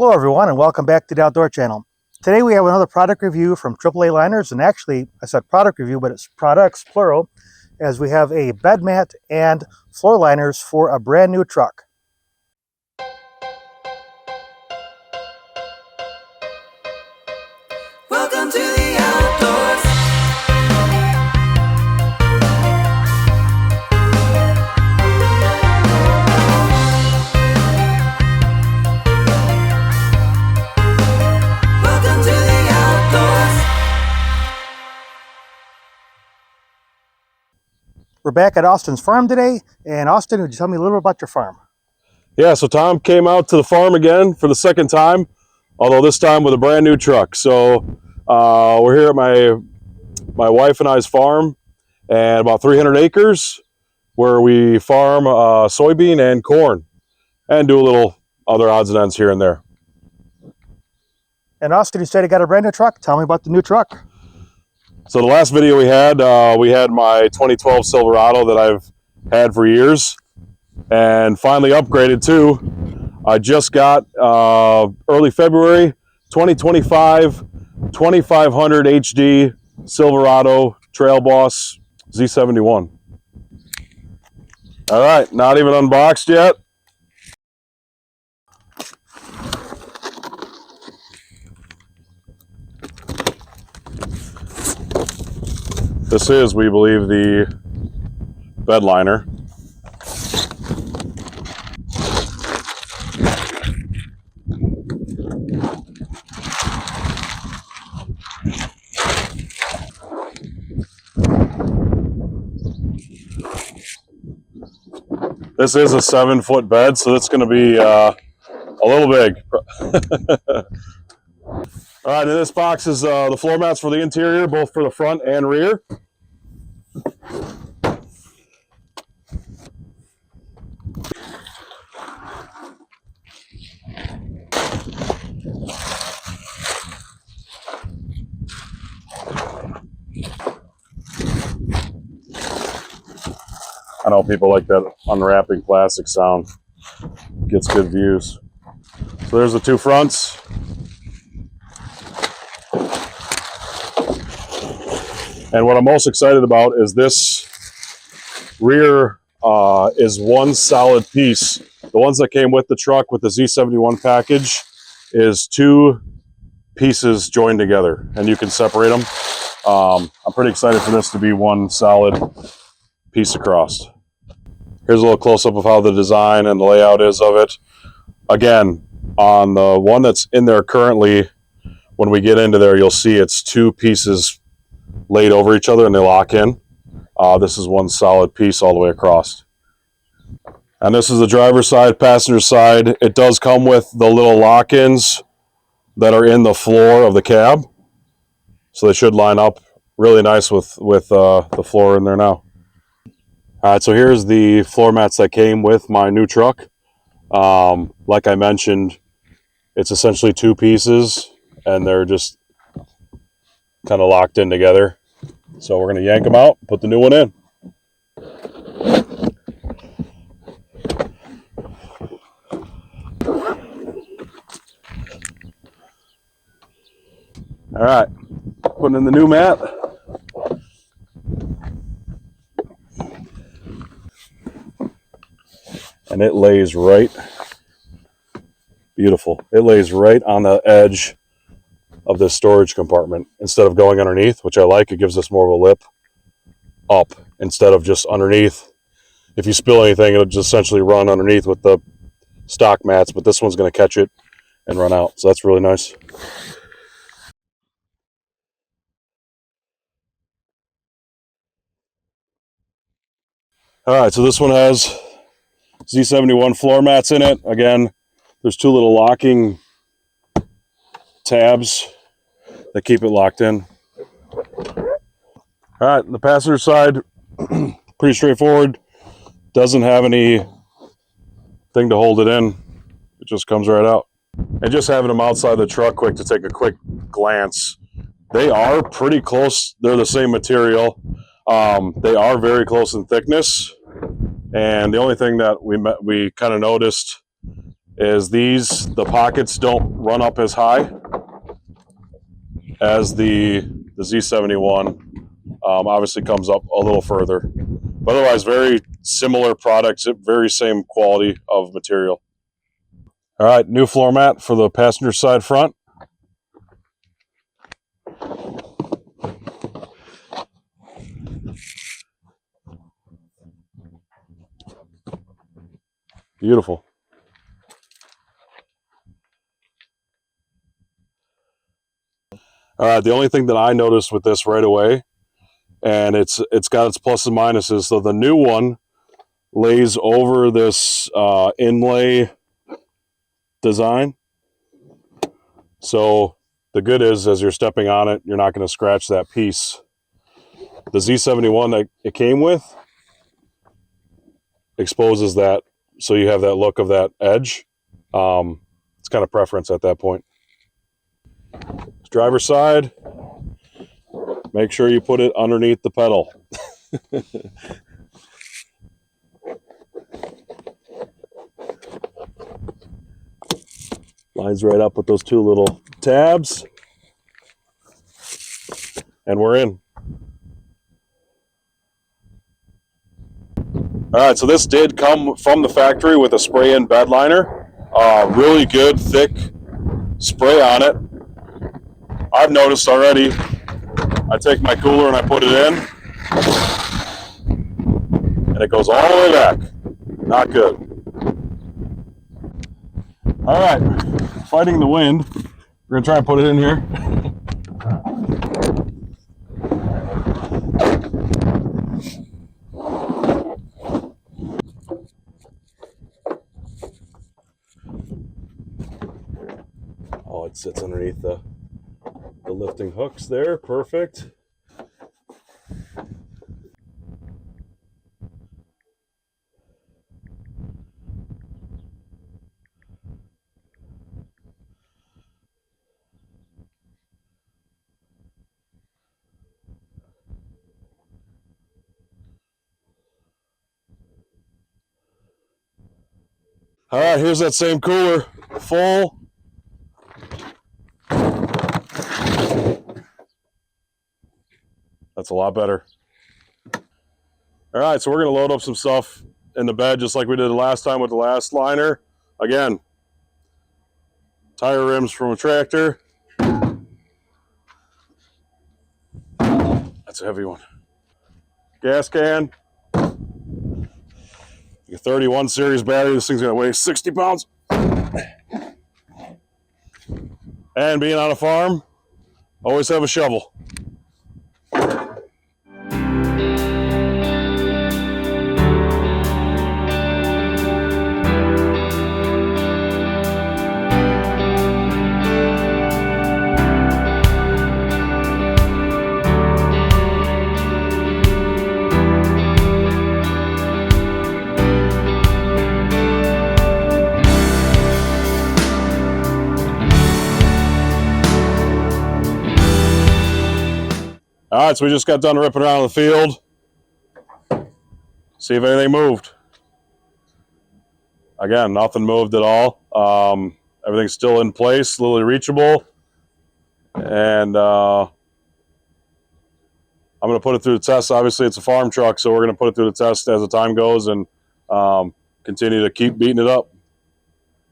Hello everyone and welcome back to the Outdoor Channel. Today we have another product review from AAA Liners, and actually I said product review but it's products plural, as we have a bed mat and floor liners for a brand new truck. Welcome to the outdoors. Welcome to the outdoors. We're back at Austin's farm today, and Austin, would you tell me a little bit about your farm? Yeah, so Tom came out to the farm again for the second time, although this time with a brand new truck. So we're here at my wife and I's farm, and about 300 acres where we farm soybean and corn and do a little other odds and ends here and there. And Austin, you said you got a brand new truck. Tell me about the new truck. So the last video we had my 2012 Silverado that I've had for years and finally upgraded to. I just got early February 2025 2500 HD Silverado Trail Boss Z71. All right, not even unboxed yet. This is, we believe, the bed liner. This is a 7-foot bed, so it's going to be a little big. All right, in this box is the floor mats for the interior, both for the front and rear. I know people like that unwrapping plastic sound. Gets good views. So there's the two fronts. And what I'm most excited about is this rear is one solid piece. The ones that came with the truck with the Z71 package is two pieces joined together, and you can separate them. I'm pretty excited for this to be one solid piece across. Here's a little close-up of how the design and the layout is of it. Again, on the one that's in there currently, when we get into there, you'll see it's two pieces laid over each other and they lock in. This is one solid piece all the way across. And this is the driver's side, passenger side. It does come with the little lock-ins that are in the floor of the cab. So they should line up really nice with the floor in there now. All right, so here's the floor mats that came with my new truck. Like I mentioned, it's essentially two pieces and they're just kind of locked in together. So we're going to yank them out, put the new one in. All right, putting in the new mat. And it lays right, beautiful. It lays right on the edge of this storage compartment instead of going underneath, which I like. It gives us more of a lip up instead of just underneath. If you spill anything, it'll just essentially run underneath with the stock mats, but this one's going to catch it and run out. So that's really nice. All right, so this one has Z71 floor mats in it. Again, there's two little locking tabs that keep it locked in. All right, the passenger side, pretty straightforward. Doesn't have any thing to hold it in. It just comes right out. And just having them outside the truck quick to take a quick glance, they are pretty close. They're the same material. They are very close in thickness. And the only thing that we kind of noticed is the pockets don't run up as high as the Z71. Obviously comes up a little further. But otherwise, very similar products, very same quality of material. All right, new floor mat for the passenger side front. Beautiful. All right, the only thing that I noticed with this right away, and it's got its pluses and minuses. So the new one lays over this inlay design. So the good is, as you're stepping on it, you're not going to scratch that piece. The Z71 that it came with exposes that, so you have that look of that edge. It's kind of preference at that point. Driver's side, make sure you put it underneath the pedal. Lines right up with those two little tabs. And we're in. All right, so this did come from the factory with a spray-in bed liner. Really good, thick spray on it. I've noticed already, I take my cooler and I put it in, and it goes all the way back. Not good. All right, fighting the wind. We're gonna try and put it in here. Oh, it sits underneath the lifting hooks there. Perfect. All right, here's that same cooler, full. That's a lot better. All right, so we're gonna load up some stuff in the bed just like we did the last time with the last liner. Again, tire rims from a tractor. That's a heavy one. Gas can. Your 31 series battery, this thing's gonna weigh 60 pounds. And being on a farm, always have a shovel. All right, so we just got done ripping around the field. See if anything moved. Again, nothing moved at all. Everything's still in place, literally reachable. And I'm going to put it through the test. Obviously, it's a farm truck, so we're going to put it through the test as the time goes and continue to keep beating it up.